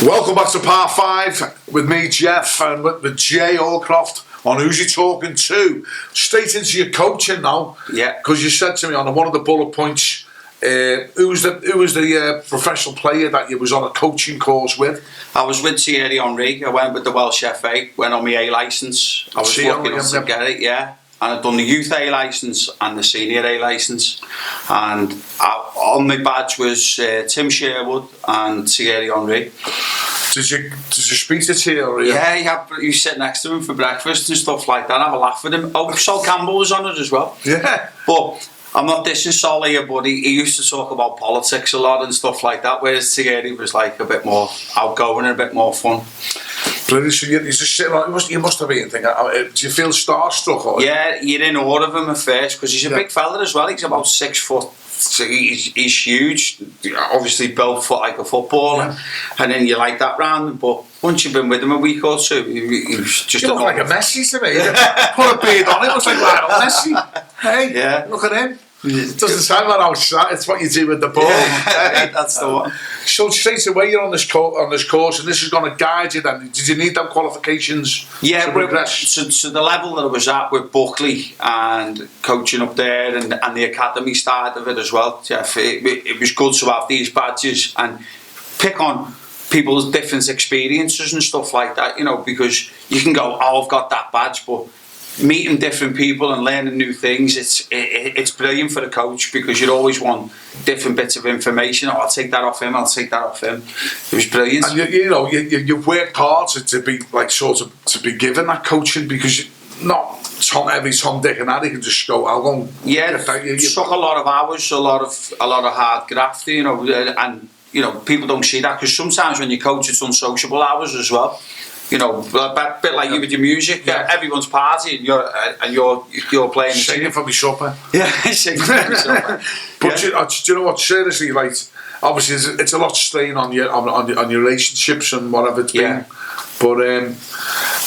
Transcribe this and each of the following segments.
Welcome back to Part 5 with me, Jeff, and with Jay Aldcroft on Who's He Talking To. Straight into your coaching now. Yeah. Because you said to me on one of the bullet points, who was the professional player that you was on a coaching course with? I was with Thierry Henry. I went with the Welsh FA, went on my A licence. I was lucky enough to get it, yeah. And I've done the youth A licence and the senior A licence. And on my badge was Tim Sherwood and Thierry Henry. Did you speak to Thierry? Yeah, you sit next to him for breakfast and stuff like that. Have a laugh with him. Oh, Sol Campbell was on it as well. Yeah. But I'm not dissing Sol here, but he used to talk about politics a lot and stuff like that, whereas Thierry was like a bit more outgoing and a bit more fun. Brilliant. So you're just sitting on, you must have been thinking, do you feel starstruck? Or? Yeah, you're in awe of him at first because he's a big fella as well. He's about 6 foot. So he's huge, obviously built like a footballer, and then you like that round him. But once you've been with him a week or two, he was just. You look like a Messi to me. Put a beard on it, looks like Lionel Messi. Hey, yeah. Look at him. It doesn't sound like outside. It's what you do with the ball. Yeah, that's the one. So straight away you're on this course, and this is going to guide you. Then did you need them qualifications? Yeah, so the level that I was at with Buckley and coaching up there, and the academy side of it as well, Jeff. It was good to have these badges and pick on people's different experiences and stuff like that. You know, because you can go, oh, I've got that badge, but meeting different people and learning new things, it's brilliant for the coach because you always want different bits of information. Oh, I'll take that off him, I'll take that off him. It was brilliant. And you've worked hard to be like to be given that coaching, because not every Tom, Dick and Harry can just go, I'll go. Yeah, it took a lot of hours, a lot of hard graft, and people don't see that because sometimes when you coach it's unsociable hours as well. You know, a bit like you with your music. Yeah. Everyone's partying, and you're playing. Singing for me supper. Yeah, singing for me supper. But do you know what? Seriously, like, obviously, it's a lot strain on your relationships and whatever it's been. But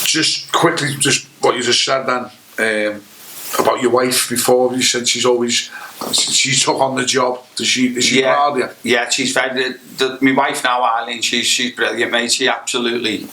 just quickly, just what you just said then about your wife before. You said she's took on the job. Is she proud of you? Yeah, she's very. My wife now, Eileen, she's brilliant, mate. She absolutely.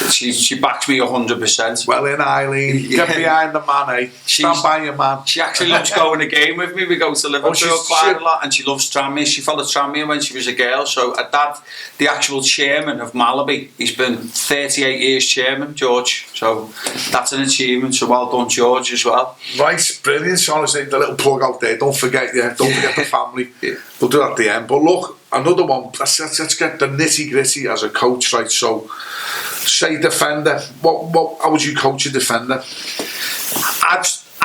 She backs me 100%. Well in, Eileen, get behind the man, eh? Stand by your man. She actually loves going to game with me. We go to Liverpool quite a lot, and she loves Tranmere. She followed Tranmere when she was a girl. So Dad, the actual chairman of Malaby, he's been 38 years chairman, George. So that's an achievement. So well done, George, as well. Right, brilliant. So honestly, the little plug out there. Don't forget the family. We'll do that at the end. But look, another one. Let's get the nitty gritty as a coach, right? So, say defender. How would you coach a defender?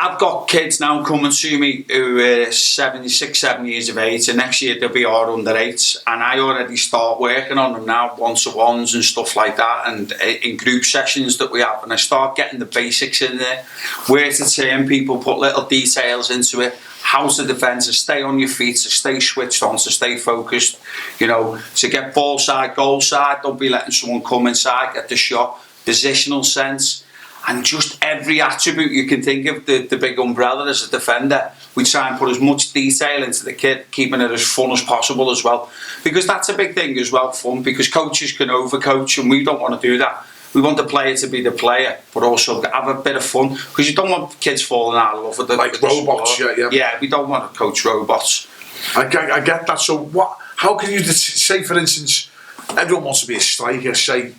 I've got kids now coming to me who are 7 years of age, and next year they'll be our under 8s, and I already start working on them now, one-to-ones and stuff like that, and in group sessions that we have, and I start getting the basics in there, where to turn people, put little details into it, how to defend, to stay on your feet, to stay switched on, to stay focused, to get ball side, goal side, don't be letting someone come inside, get the shot, positional sense, and just every attribute you can think of, the big umbrella as a defender. We try and put as much detail into the kit, keeping it as fun as possible as well, because that's a big thing as well, fun, because coaches can overcoach and we don't want to do that. We want the player to be the player, but also have a bit of fun, because you don't want kids falling out of love with like robots. Yeah, we don't want to coach robots. I get that. So how can you say, for instance, everyone wants to be a striker, say,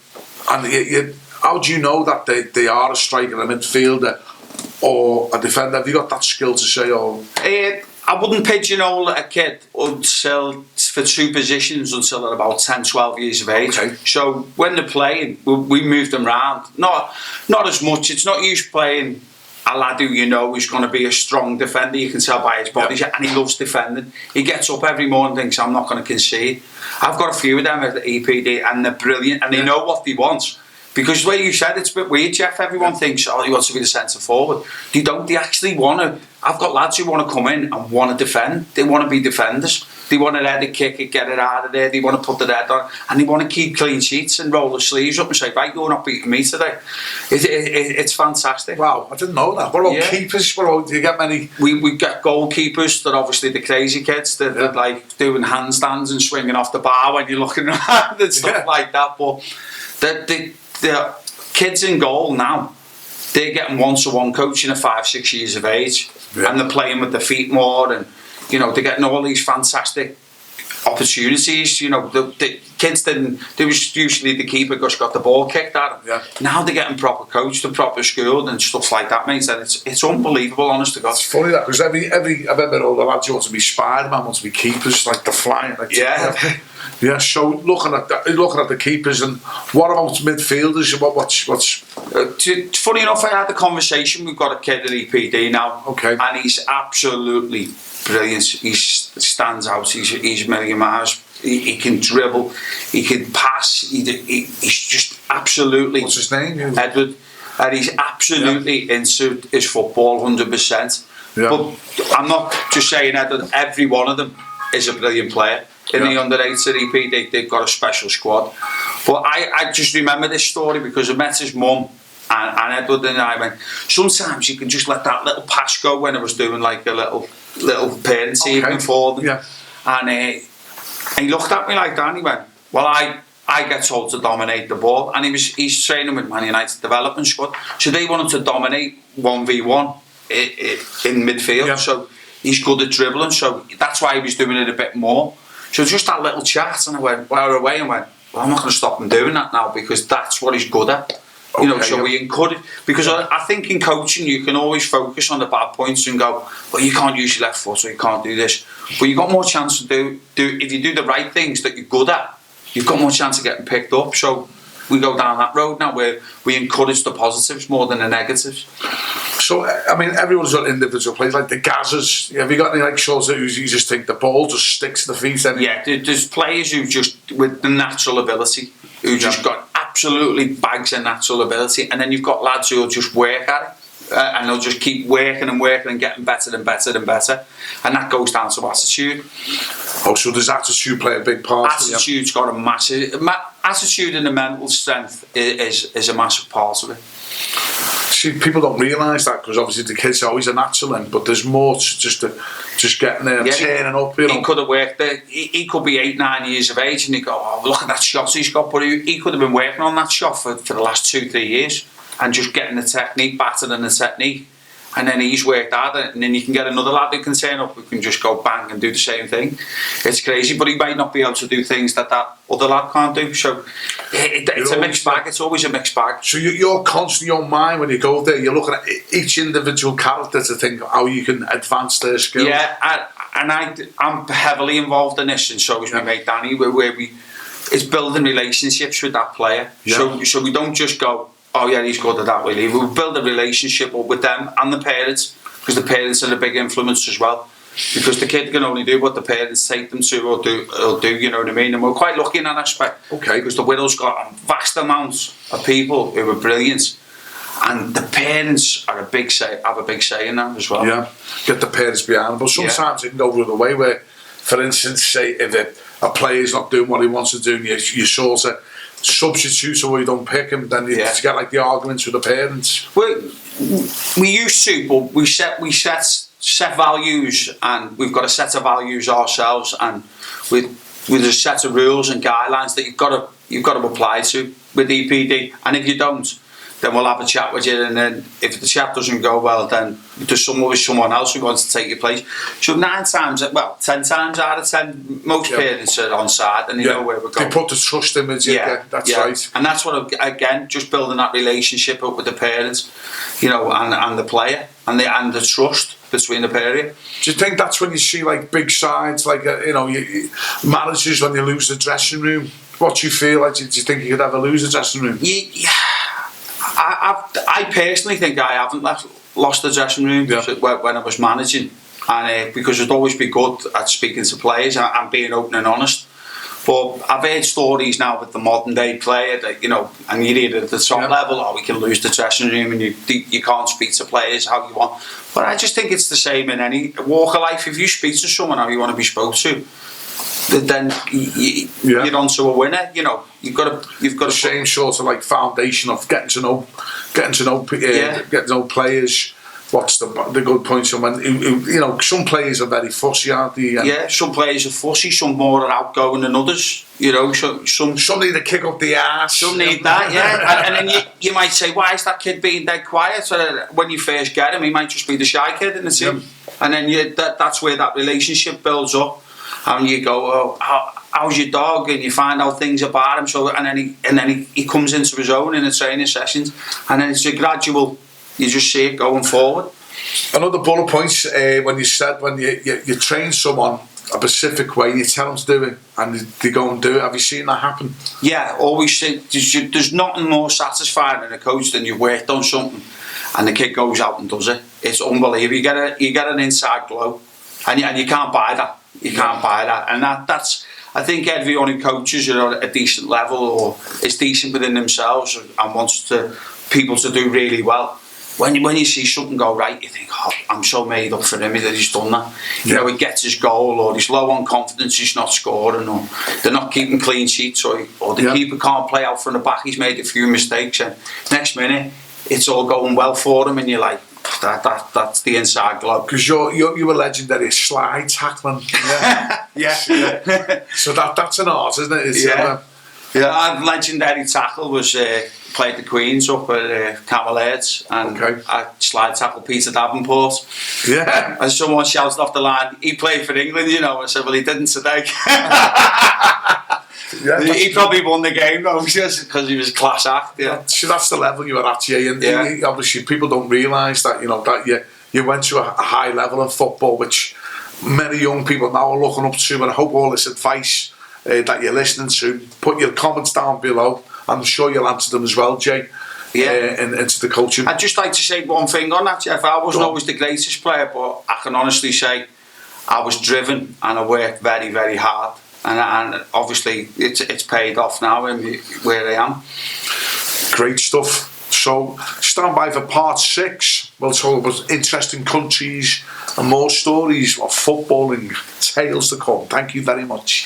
and how do you know that they are a striker, a midfielder, or a defender? Have you got that skill to say, I wouldn't pigeonhole a kid for 2 positions until they're about 10, 12 years of age. Okay. So when they're playing, we move them around. Not as much. It's not you playing a lad who who's going to be a strong defender. You can tell by his body, and he loves defending. He gets up every morning and thinks, I'm not going to concede. I've got a few of them at the EPD, and they're brilliant, and they know what they want. Because the way you said, it's a bit weird, Jeff. Everyone thinks, he wants to be the centre forward. They don't. They actually want to. I've got lads who want to come in and want to defend. They want to be defenders. They want to head a kick it, get it out of there. They want to put the head on, and they want to keep clean sheets and roll the sleeves up and say, right, you're not beating me today. It's fantastic. Wow, I didn't know that. What about keepers? Do you get many? We get goalkeepers that obviously the crazy kids that are like doing handstands and swinging off the bar when you're looking around and stuff like that. But the kids in goal now, they're getting one-to-one coaching at 5-6 years of age, and they're playing with their feet more, and you know they're getting all these fantastic opportunities. You know, the kids didn't. There was usually the keeper just got the ball kicked at them. Now they're getting proper coached and proper schooled and stuff like that, mate. And it's unbelievable, honest to God. It's funny that because every I remember all the lads who want to be Spider-Man, want to be keepers, like the flying. Like, yeah. So looking at the keepers, and what about midfielders? What's it's funny enough, I had the conversation. We've got a kid at EPD now, and he's absolutely brilliant. He stands out. He's a million miles. He can dribble. He can pass. He's just absolutely. What's his name? Edward. And he's absolutely into his football, 100%. But I'm not just saying Edward. Every one of them is a brilliant player. In the under-8s at EP, they've got a special squad. But I just remember this story because I met his mum and Edward and I went, sometimes you can just let that little pass go when I was doing like a little parents' evening for them. And he looked at me like that and he went, well, I get told to dominate the ball. And he's training with Man United development squad. So they wanted to dominate 1v1 in midfield. So he's good at dribbling. So that's why he was doing it a bit more. So just that little chat, and I went away and went, well, I'm not going to stop him doing that now because that's what he's good at. You know, so we encourage, because I think in coaching you can always focus on the bad points and go, well, you can't use your left foot, so you can't do this. But you've got more chance to do if you do the right things that you're good at, you've got more chance of getting picked up. So we go down that road now where we encourage the positives more than the negatives. So, I mean, everyone's got individual plays, like the Gazzers. Have you got any like shows that you just think the ball just sticks to the feet? Yeah, there's players who just, with the natural ability, who just got absolutely bags of natural ability, and then you've got lads who'll just work at it, and they'll just keep working and getting better and better and better, and that goes down to attitude. Oh, so does attitude play a big part? Attitude's got a massive... attitude and the mental strength is a massive part of it. See, people don't realise that because obviously the kids are always a natural end, but there's more to just getting there and turning up. You know. He could have worked there. He could be 8-9 years of age and he go, oh, look at that shot he's got. But he could have been working on that shot for the last 2-3 years and just getting the technique, battering the technique. And then he's worked at it, and then you can get another lad who can turn up who can just go bang and do the same thing. It's crazy, but he might not be able to do things that other lad can't do. So it's a mixed bag. It's always a mixed bag. So you're constantly on mind when you go there. You're looking at each individual character to think how you can advance their skills. Yeah, I'm heavily involved in this, and so is my mate Danny, where it's building relationships with that player. So we don't just go, oh yeah, he's good at that, will he? We'll build a relationship up with them and the parents, because the parents are a big influence as well. Because the kid can only do what the parents take them to or do, you know what I mean? And we're quite lucky in that aspect. Okay. Because the Wirral's got a vast amount of people who are brilliant. And the parents are have a big say in that as well. Yeah, get the parents behind them. But sometimes it can go the other way where, for instance, say if a player's not doing what he wants to do and you sort of substitute or you don't pick him, then you get like the arguments with the parents. We used to, but we set values, and we've got a set of values ourselves, and with a set of rules and guidelines that you've got to apply to with EPD. And if you don't, then we'll have a chat with you, and then if the chat doesn't go well, then there's someone else who wants to take your place. So 10 times out of 10, most parents are on side and they know where we're going. They put the trust in with you. That's right. And that's what, again, just building that relationship up with the parents, you know, and the player, and the trust between the pair. Do you think that's when you see like big sides, like you know, managers when you lose the dressing room? What do you feel like? Do you think you could ever lose the dressing room? Yeah. I personally think I haven't lost the dressing room when I was managing, and because I'd always be good at speaking to players and being open and honest. But I've heard stories now with the modern day player that, you know, and you're either at the top level or we can lose the dressing room and you can't speak to players how you want. But I just think it's the same in any walk of life. If you speak to someone how you want to be spoke to, then you're on to a winner. You know, you've got the same sort of like foundation of getting to know players. What's the good points? And when you know, some players are very fussy, aren't they? And some players are fussy. Some more are outgoing than others. You know, some need to kick up the arse. Some need that, yeah. and then you might say, why is that kid being dead quiet? So when you first get him, he might just be the shy kid in the team, and then that's where that relationship builds up, and you go, oh, how's your dog? And you find out things about him. So and then he comes into his own in the training sessions, and then it's a gradual. You just see it going forward. Another bullet point when you said when you train someone a specific way, you tell them to do it, and they go and do it. Have you seen that happen? Yeah, always see. There's nothing more satisfying than a coach than you've worked on something, and the kid goes out and does it. It's unbelievable. You get an inside glow, and you can't buy that. You can't buy that, and that's. I think everyone who coaches at a decent level or is decent within themselves and wants people to do really well. When you see something go right, you think, oh, I'm so made up for him that he's done that. You know, he gets his goal, or he's low on confidence, he's not scoring, or they're not keeping clean sheets, or the keeper can't play out from the back, he's made a few mistakes, and next minute, it's all going well for him, and you're like, that's the inside glow. Because you were legendary at slide tackling. Yeah. So that's an art, isn't it? Our legendary tackle was played the Queens up at Camel Heads, and I slide tackled Peter Davenport. Yeah. And someone shouted off the line, he played for England, you know. I said, well, he didn't today. He probably won the game though, just because he was a class act. Yeah. So that's the level you were at, and obviously people don't realise that, you know, that you went to a high level of football, which many young people now are looking up to, and I hope all this advice that you're listening to, put your comments down below. I'm sure you'll answer them as well, Jay. Into the coaching. I'd just like to say one thing on that, Jeff. I wasn't always the greatest player, but I can honestly say I was driven and I worked very, very hard. And obviously it's paid off now in where I am. Great stuff. So stand by for part 6. We'll talk about interesting countries and more stories of footballing. Tales to come. Thank you very much.